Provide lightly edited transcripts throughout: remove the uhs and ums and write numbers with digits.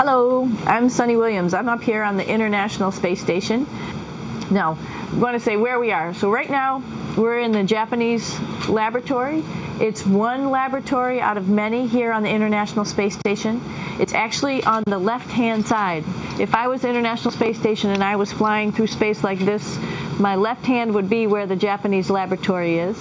Hello, I'm Sunny Williams. I'm up here on the International Space Station. Now, I'm going to say where we are. So right now, we're in the Japanese laboratory. It's one laboratory out of many here on the International Space Station. It's actually on the left-hand side. If I was International Space Station and I was flying through space like this, my left hand would be where the Japanese laboratory is.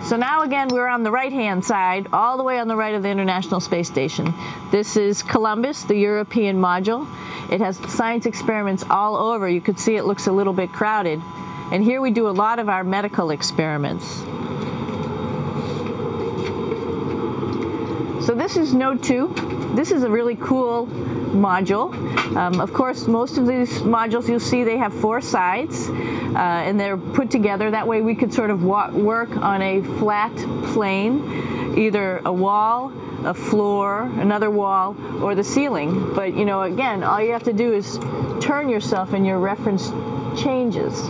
So now again, we're on the right-hand side, all the way on the right of the International Space Station. This is Columbus, the European module. It has science experiments all over. You could see it looks a little bit crowded. And here we do a lot of our medical experiments. So this is Node 2. This is a really cool module. Of course, most of these modules you'll see they have 4 sides and they're put together. That way we could sort of work on a flat plane, either a wall, a floor, another wall, or the ceiling. But you know, again, all you have to do is turn yourself and your reference changes.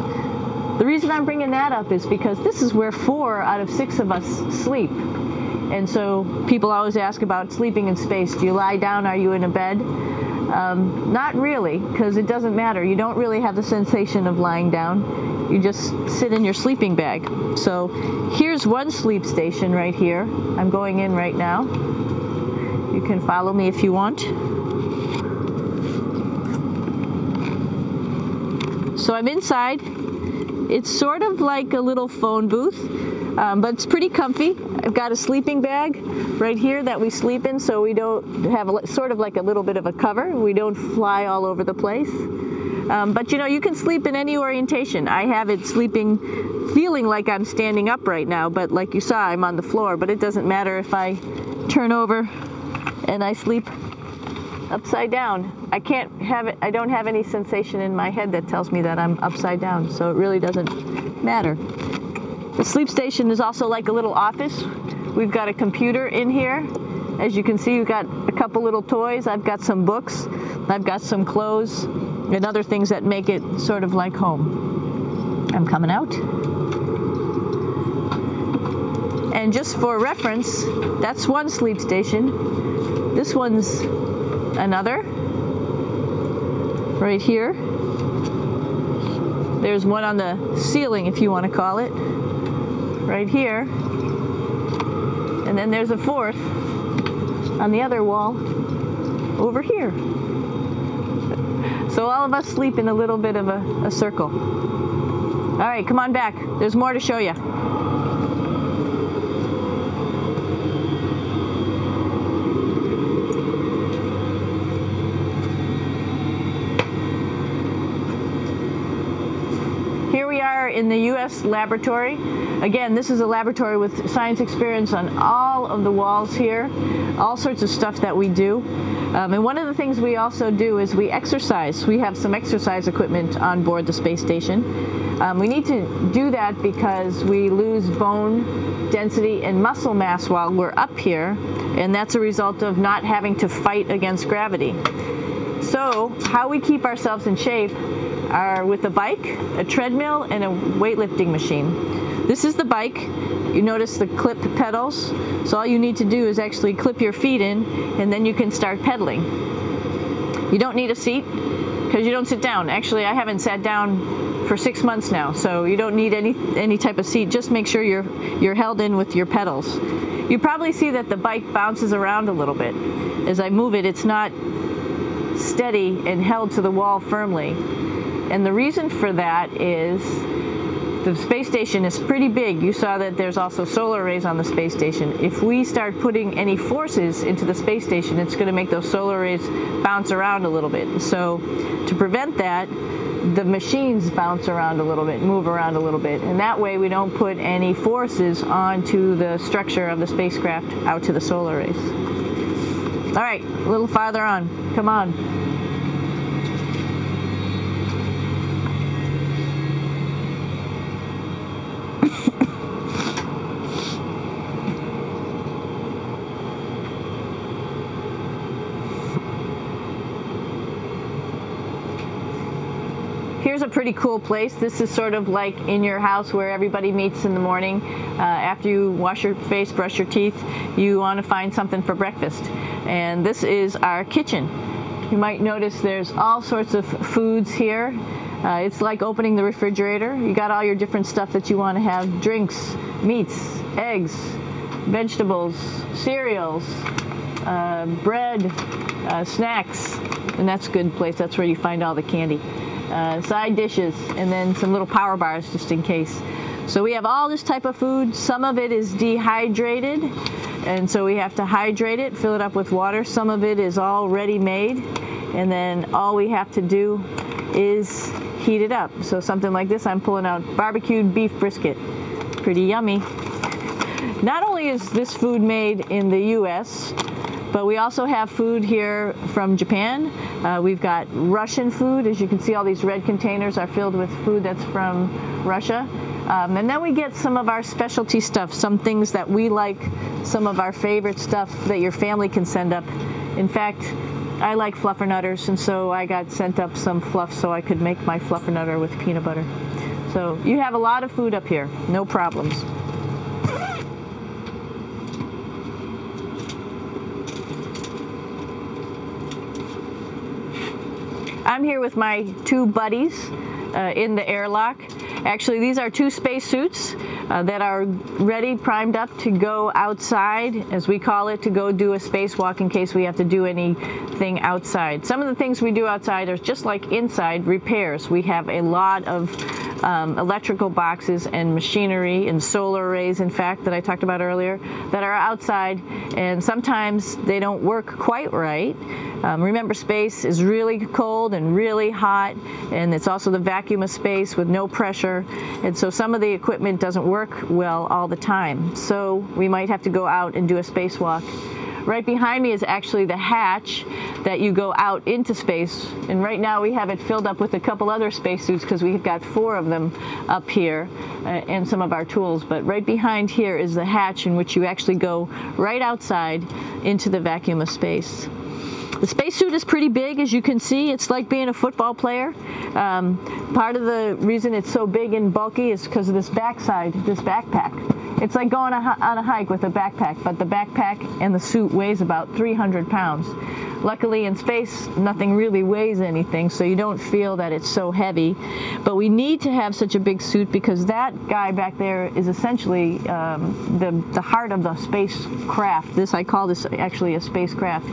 The reason I'm bringing that up is because this is where 4 out of 6 of us sleep. And so people always ask about sleeping in space. Do you lie down? Are you in a bed? Not really, because it doesn't matter. You don't really have the sensation of lying down. You just sit in your sleeping bag. So here's one sleep station right here. I'm going in right now. You can follow me if you want. So I'm inside. It's sort of like a little phone booth, but it's pretty comfy. I've got a sleeping bag right here that we sleep in, so we don't have sort of like a little bit of a cover. We don't fly all over the place. But you know, you can sleep in any orientation. I have it feeling like I'm standing up right now, but like you saw, I'm on the floor. But it doesn't matter if I turn over and I sleep upside down. I don't have any sensation in my head that tells me that I'm upside down, so it really doesn't matter. The sleep station is also like a little office. We've got a computer in here. As you can see, we've got a couple little toys. I've got some books. I've got some clothes and other things that make it sort of like home. I'm coming out. And just for reference, that's one sleep station. This one's another. Right here. There's one on the ceiling, if you want to call it. Right here. And then there's a 4th on the other wall over here. So all of us sleep in a little bit of a circle. All right, come on back. There's more to show you. Here we are in the U.S. laboratory. Again, this is a laboratory with science experience on all of the walls here, all sorts of stuff that we do. And one of the things we also do is we exercise. We have some exercise equipment on board the space station. We need to do that because we lose bone density and muscle mass while we're up here, and that's a result of not having to fight against gravity. So how we keep ourselves in shape are with a bike, a treadmill, and a weightlifting machine. This is the bike. You notice the clip pedals. So all you need to do is actually clip your feet in, and then you can start pedaling. You don't need a seat because you don't sit down. Actually, I haven't sat down for 6 months now, so you don't need any type of seat. Just make sure you're held in with your pedals. You probably see that the bike bounces around a little bit. As I move it, it's not steady and held to the wall firmly. And the reason for that is the space station is pretty big. You saw that there's also solar arrays on the space station. If we start putting any forces into the space station, it's going to make those solar arrays bounce around a little bit. So to prevent that, the machines bounce around a little bit, move around a little bit. And that way we don't put any forces onto the structure of the spacecraft out to the solar arrays. All right, a little farther on. Come on. Here's a pretty cool place. This is sort of like in your house where everybody meets in the morning. After you wash your face, brush your teeth, you want to find something for breakfast. And this is our kitchen. You might notice there's all sorts of foods here. It's like opening the refrigerator. You got all your different stuff that you want to have: drinks, meats, eggs, vegetables, cereals, bread, snacks, and that's a good place. That's where you find all the candy. Side dishes, and then some little power bars just in case. So we have all this type of food. Some of it is dehydrated, and so we have to hydrate it, fill it up with water. Some of it is already made, and then all we have to do is heat it up. So something like this, I'm pulling out barbecued beef brisket. Pretty yummy. Not only is this food made in the US, but we also have food here from Japan. We've got Russian food. As you can see, all these red containers are filled with food that's from Russia. And then we get some of our specialty stuff, some things that we like, some of our favorite stuff that your family can send up. In fact, I like fluffernutters, and so I got sent up some fluff so I could make my fluffernutter with peanut butter. So you have a lot of food up here, no problems. I'm here with my two buddies in the airlock. Actually, these are two spacesuits that are ready, primed up to go outside, as we call it, to go do a spacewalk in case we have to do anything outside. Some of the things we do outside are just like inside, repairs. We have a lot of electrical boxes and machinery and solar arrays, in fact, that I talked about earlier, that are outside, and sometimes they don't work quite right. Remember, space is really cold and really hot, and it's also the vacuum of space with no pressure, and so some of the equipment doesn't work well all the time. So we might have to go out and do a spacewalk. Right behind me is actually the hatch that you go out into space, and right now we have it filled up with a couple other spacesuits because we've got 4 of them up here and some of our tools. But right behind here is the hatch in which you actually go right outside into the vacuum of space. The spacesuit is pretty big, as you can see. It's like being a football player. Part of the reason it's so big and bulky is because of this backside, this backpack. It's like going on a hike with a backpack, but the backpack and the suit weighs about 300 pounds. Luckily in space, nothing really weighs anything, so you don't feel that it's so heavy. But we need to have such a big suit because that guy back there is essentially the heart of the spacecraft. I call this actually a spacecraft.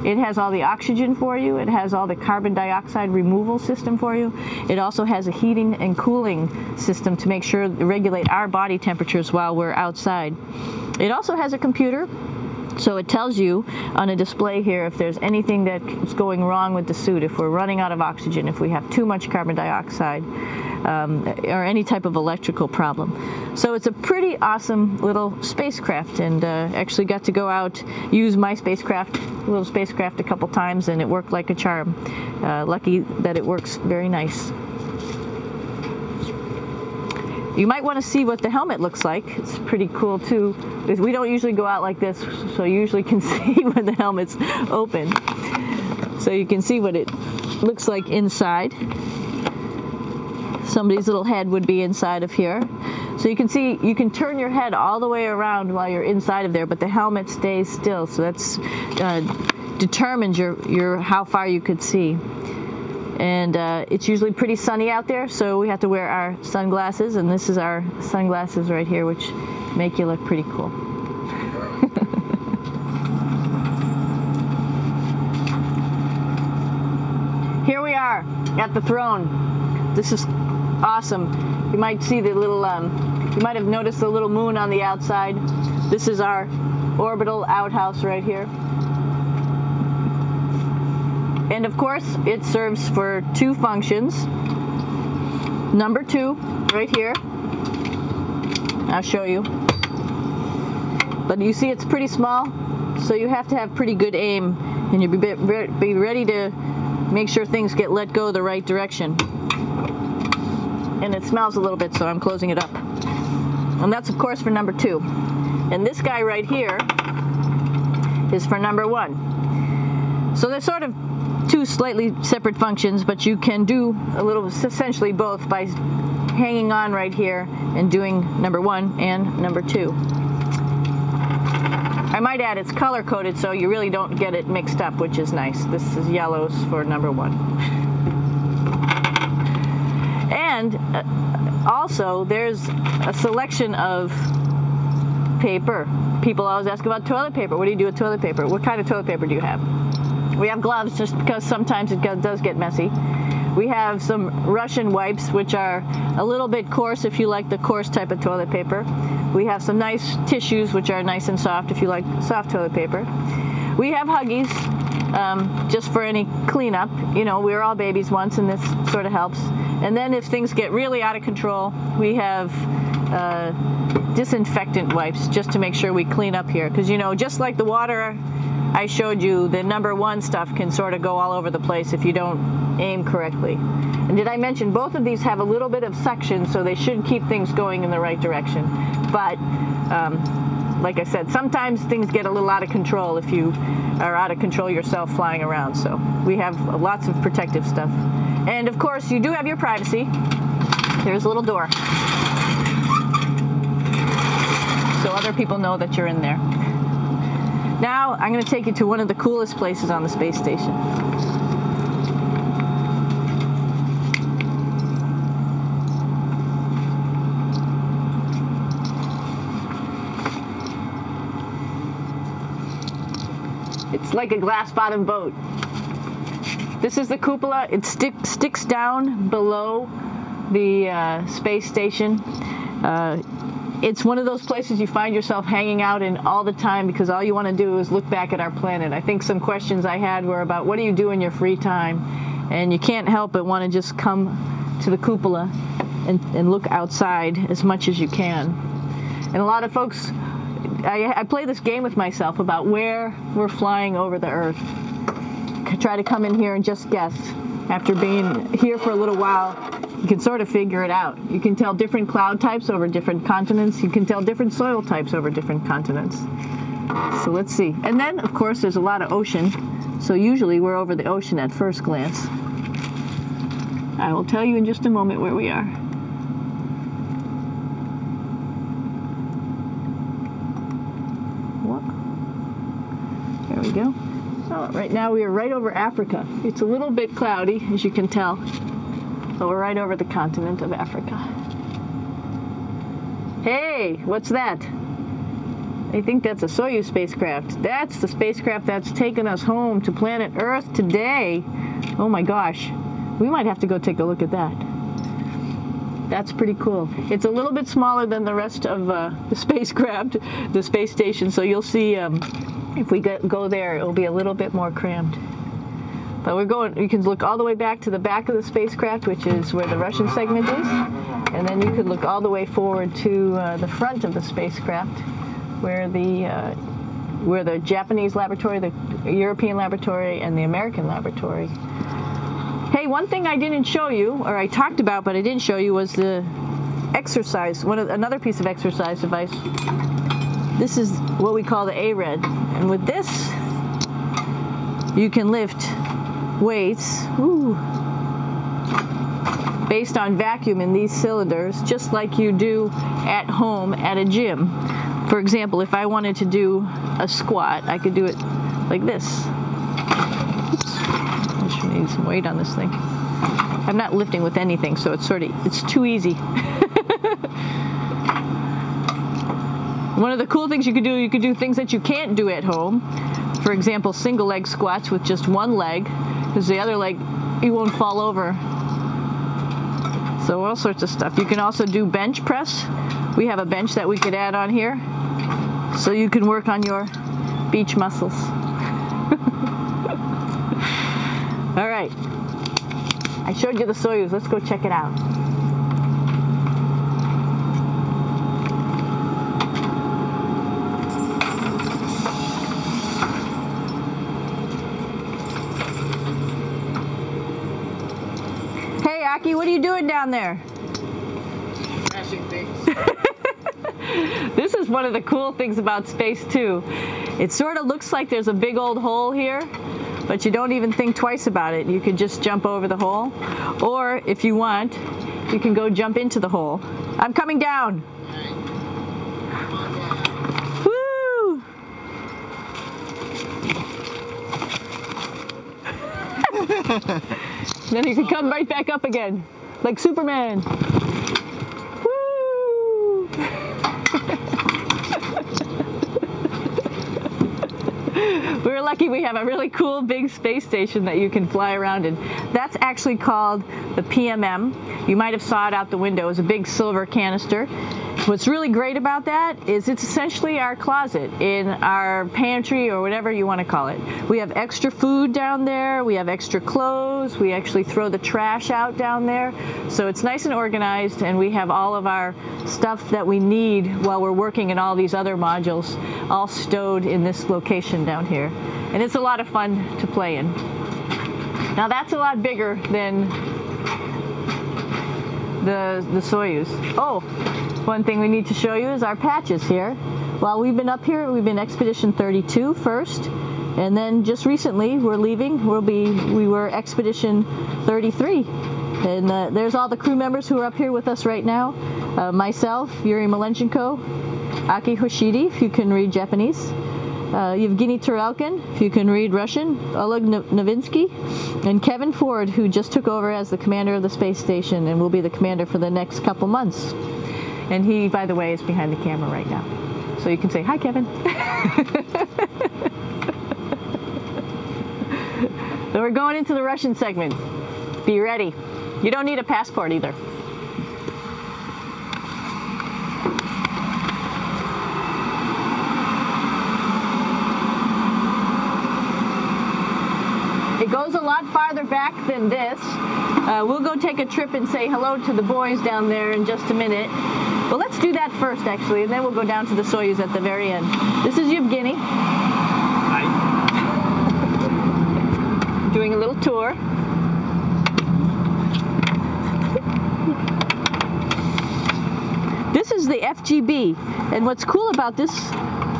It has all the oxygen for you. It has all the carbon dioxide removal system for you. It also has a heating and cooling system to make sure to regulate our body temperatures while we're outside. It also has a computer, so it tells you on a display here if there's anything that's going wrong with the suit, if we're running out of oxygen, if we have too much carbon dioxide, or any type of electrical problem. So it's a pretty awesome little spacecraft, and actually got to go out, use my little spacecraft a couple times, and it worked like a charm. Lucky that it works very nice. You might want to see what the helmet looks like. It's pretty cool too. We don't usually go out like this, so you usually can see when the helmet's open. So you can see what it looks like inside. Somebody's little head would be inside of here. So you can see, you can turn your head all the way around while you're inside of there, but the helmet stays still. So that's determines how far you could see. And it's usually pretty sunny out there, so we have to wear our sunglasses, and this is our sunglasses right here, which make you look pretty cool. Here we are at the throne. This is awesome. You might see the little, you might have noticed the little moon on the outside. This is our orbital outhouse right here. And of course, it serves for 2 functions. Number 2, right here. I'll show you. But you see it's pretty small, so you have to have pretty good aim, and you'll be ready to make sure things get let go the right direction. And it smells a little bit, so I'm closing it up. And that's, of course, for number 2. And this guy right here is for number 1. So they're sort of two slightly separate functions, but you can do a little, essentially both, by hanging on right here and doing number 1 and number 2. I might add it's color coded so you really don't get it mixed up, which is nice. This is yellows for number 1. And also there's a selection of paper. People always ask about toilet paper. What do you do with toilet paper? What kind of toilet paper do you have? We have gloves just because sometimes it does get messy. We have some Russian wipes, which are a little bit coarse if you like the coarse type of toilet paper. We have some nice tissues, which are nice and soft if you like soft toilet paper. We have Huggies, just for any cleanup. You know, we were all babies once, and this sort of helps. And then if things get really out of control, we have disinfectant wipes, just to make sure we clean up here. Because, you know, just like the water I showed you, the number 1 stuff can sort of go all over the place if you don't aim correctly. And did I mention both of these have a little bit of suction, so they should keep things going in the right direction. But like I said, sometimes things get a little out of control if you are out of control yourself flying around. So we have lots of protective stuff. And of course, you do have your privacy. There's a little door, so other people know that you're in there. Now I'm going to take you to one of the coolest places on the space station. It's like a glass-bottom boat. This is the cupola. It sticks down below the space station. It's one of those places you find yourself hanging out in all the time because all you want to do is look back at our planet. I think some questions I had were about what do you do in your free time? And you can't help but want to just come to the cupola and look outside as much as you can. And a lot of folks, I play this game with myself about where we're flying over the Earth. Try to come in here and just guess. After being here for a little while, you can sort of figure it out. You can tell different cloud types over different continents. You can tell different soil types over different continents. So let's see. And then, of course, there's a lot of ocean. So usually we're over the ocean at first glance. I will tell you in just a moment where we are. Whoa. There we go. Oh, right now we are right over Africa. It's a little bit cloudy, as you can tell. But we're right over the continent of Africa. Hey, what's that? I think that's a Soyuz spacecraft. That's the spacecraft that's taken us home to planet Earth today. Oh my gosh. We might have to go take a look at that. That's pretty cool. It's a little bit smaller than the rest of the spacecraft, the space station, so you'll see if we go there, it'll be a little bit more crammed. But we're going, you can look all the way back to the back of the spacecraft, which is where the Russian segment is. And then you could look all the way forward to the front of the spacecraft, where the Japanese laboratory, the European laboratory, and the American laboratory. Hey, one thing I didn't show you, or I talked about but I didn't show you, was the exercise, another piece of exercise device. This is what we call the ARED. And with this, you can lift weights based on vacuum in these cylinders, just like you do at home at a gym. For example, if I wanted to do a squat, I could do it like this. Oops. I should need some weight on this thing. I'm not lifting with anything, so it's too easy. One of the cool things you could do things that you can't do at home. For example, single leg squats with just one leg, because the other leg, you won't fall over. So all sorts of stuff. You can also do bench press. We have a bench that we could add on here, so you can work on your beach muscles. All right. I showed you the Soyuz. Let's go check it out. Hey, Aki, what are you doing down there? Crashing things. This is one of the cool things about space, too. It sort of looks like there's a big old hole here, but you don't even think twice about it. You could just jump over the hole, or if you want, you can go jump into the hole. I'm coming down. Woo! Then you can come right back up again, like Superman. Woo! We're lucky we have a really cool big space station that you can fly around in. That's actually called the PMM. You might have saw it out the window. It's a big silver canister. What's really great about that is it's essentially our closet in our pantry or whatever you want to call it. We have extra food down there. We have extra clothes. We actually throw the trash out down there. So it's nice and organized, and we have all of our stuff that we need while we're working in all these other modules all stowed in this location down here. And it's a lot of fun to play in. Now that's a lot bigger than the Soyuz. Oh, one thing we need to show you is our patches here. While we've been up here, we've been Expedition 32 first, and then just recently we're leaving. We were Expedition 33. And there's all the crew members who are up here with us right now. Myself, Yuri Malenchenko, Aki Hoshidi, if you can read Japanese, Yevgeny Turelkin, if you can read Russian, Oleg Novinsky, and Kevin Ford, who just took over as the commander of the space station and will be the commander for the next couple months. And he, by the way, is behind the camera right now. So you can say, hi, Kevin. So we're going into the Russian segment. Be ready. You don't need a passport either. It goes a lot farther back than this. We'll go take a trip and say hello to the boys down there in just a minute. Well, let's do that first, actually, and then we'll go down to the Soyuz at the very end. This is Yevgeny. Hi. Doing a little tour. This is the FGB, and what's cool about this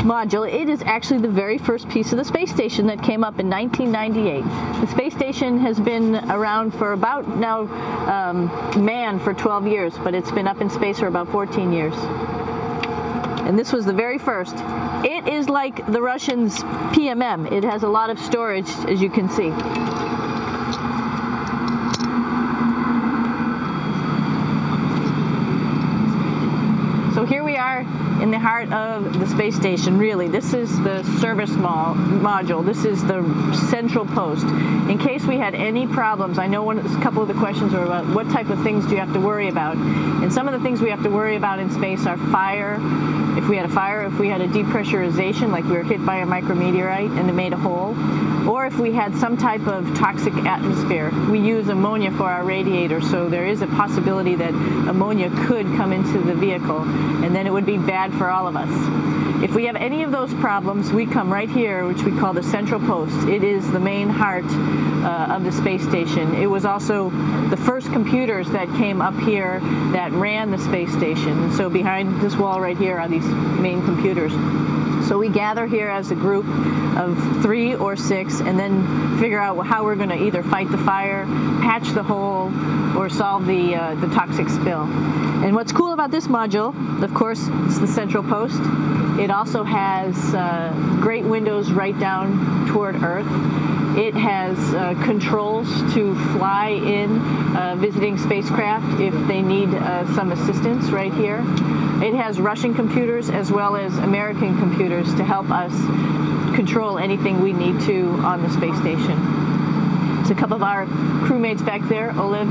module, it is actually the very first piece of the space station that came up in 1998. The space station has been around for about now manned for 12 years, but it's been up in space for about 14 years. And this was the very first. It is like the Russians' PMM. It has a lot of storage, as you can see. So here we are in the heart of the space station, really. This is the service module. This is the central post. In case we had any problems, I know a couple of the questions were about what type of things do you have to worry about. And some of the things we have to worry about in space are fire. If we had a fire, if we had a depressurization, like we were hit by a micrometeorite and it made a hole, or if we had some type of toxic atmosphere. We use ammonia for our radiator, so there is a possibility that ammonia could come into the vehicle, and then it would be bad for all of us. If we have any of those problems, we come right here, which we call the central post. It is the main heart of the space station. It was also the first computers that came up here that ran the space station. And so behind this wall right here are these main computers. So we gather here as a group of 3 or 6 and then figure out how we're going to either fight the fire, patch the hole, or solve the toxic spill. And what's cool about this module, of course, it's the central post. It also has great windows right down toward Earth. It has controls to fly in visiting spacecraft if they need some assistance right here. It has Russian computers as well as American computers to help us control anything we need to on the space station. There's a couple of our crewmates back there, Oleg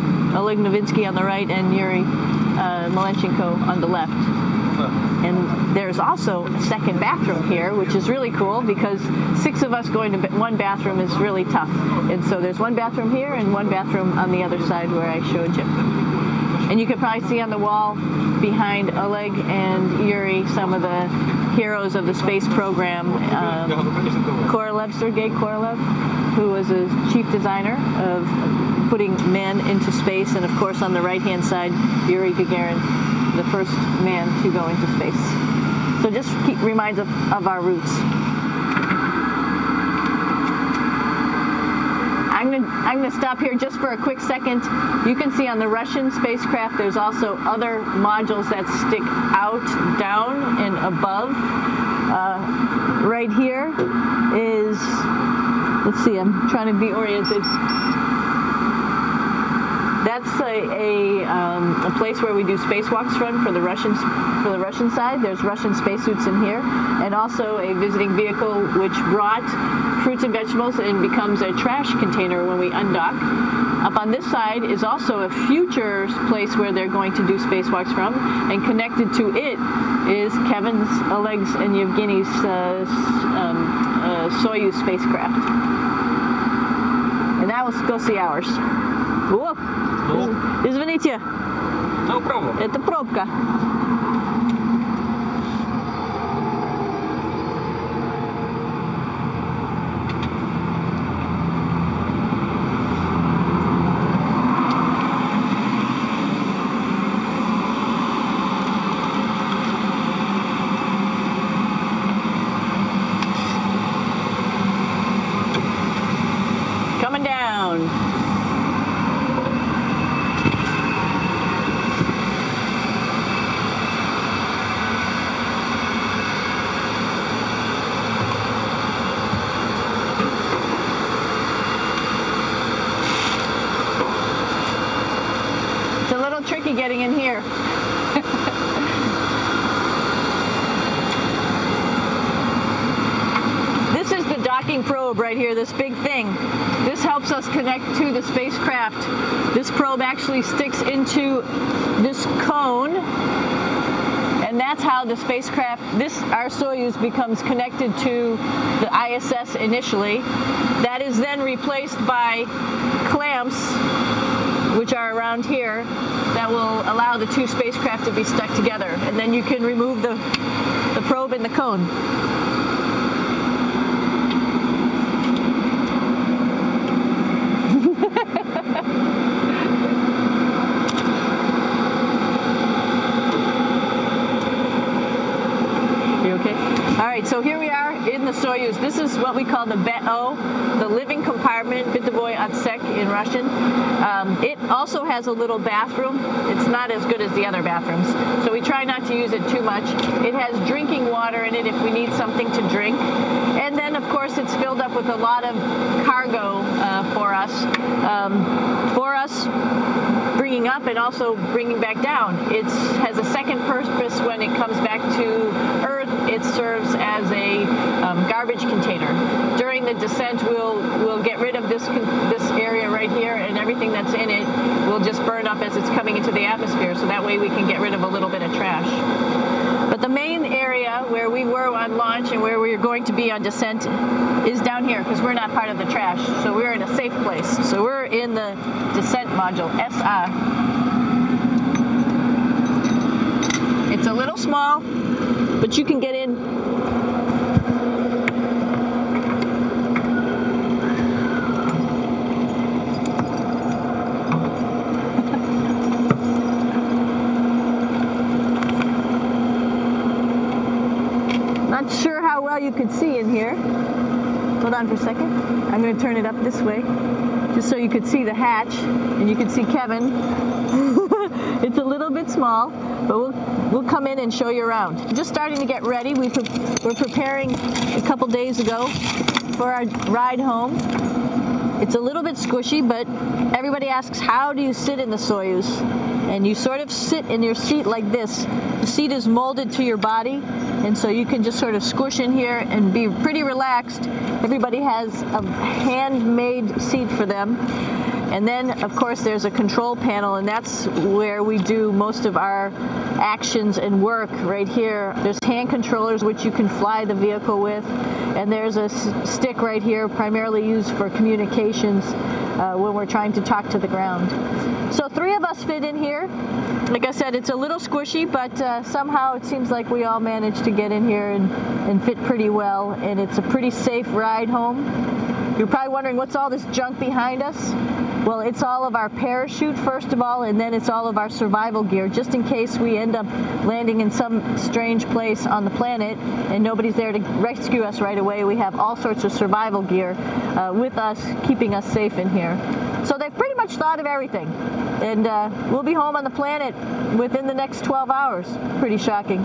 Novinsky on the right and Yuri Malenchenko on the left. And there's also a second bathroom here, which is really cool because 6 of us going to one bathroom is really tough. And so there's one bathroom here and one bathroom on the other side where I showed you. And you can probably see on the wall behind Oleg and Yuri some of the heroes of the space program. Sergei Korolev, who was a chief designer of putting men into space, and of course on the right-hand side, Yuri Gagarin, the first man to go into space. So just reminds of our roots. I'm gonna stop here just for a quick second. You can see on the Russian spacecraft there's also other modules that stick out, down, and above. Right here is, let's see, I'm trying to be oriented. That's a place where we do spacewalks from for the Russian side. There's Russian spacesuits in here, and also a visiting vehicle which brought fruits and vegetables and becomes a trash container when we undock. Up on this side is also a future place where they're going to do spacewalks from, and connected to it is Kevin's, Oleg's, and Yevgeny's Soyuz spacecraft. And now let's go see ours. О, извините, No problem. это пробка. Coming down. Tricky getting in here. This is the docking probe right here, this big thing. This helps us connect to the spacecraft. This probe actually sticks into this cone, and that's how the spacecraft, our Soyuz, becomes connected to the ISS initially. That is then replaced by clamps, which are around here, that will allow the two spacecraft to be stuck together. And then you can remove the probe and the cone. You okay? All right, so here we are in the Soyuz. This is what we call the BEO, the living compartment, Bitovoy Otsek in Russian. It also has a little bathroom. It's not as good as the other bathrooms, so we try not to use it too much. It has drinking water in it if we need something to drink. And then, of course, it's filled up with a lot of cargo for us bringing up and also bringing back down. It has a second purpose when it comes back to Earth. It serves as a garbage container. During the descent, we'll get rid of this area right here, and everything that's in it will just burn up as it's coming into the atmosphere, so that way we can get rid of a little bit of trash. But the main area where we were on launch and where we're going to be on descent is down here, because we're not part of the trash, so we're in a safe place. So we're in the descent module, SA. It's a little small, but you can get in. Not sure how well you could see in here. Hold on for a second. I'm going to turn it up this way, just so you could see the hatch, and you could see Kevin. It's a little bit small, but we'll come in and show you around. Just starting to get ready. We're preparing a couple days ago for our ride home. It's a little bit squishy, but everybody asks, how do you sit in the Soyuz? And you sort of sit in your seat like this. The seat is molded to your body, and so you can just sort of squish in here and be pretty relaxed. Everybody has a handmade seat for them. And then, of course, there's a control panel, and that's where we do most of our actions and work right here. There's hand controllers, which you can fly the vehicle with, and there's a stick right here, primarily used for communications when we're trying to talk to the ground. So 3 of us fit in here. Like I said, it's a little squishy, but somehow it seems like we all managed to get in here and fit pretty well, and it's a pretty safe ride home. You're probably wondering, what's all this junk behind us? Well, it's all of our parachute, first of all, and then it's all of our survival gear, just in case we end up landing in some strange place on the planet and nobody's there to rescue us right away. We have all sorts of survival gear with us, keeping us safe in here. So they've pretty much thought of everything. And we'll be home on the planet within the next 12 hours. Pretty shocking.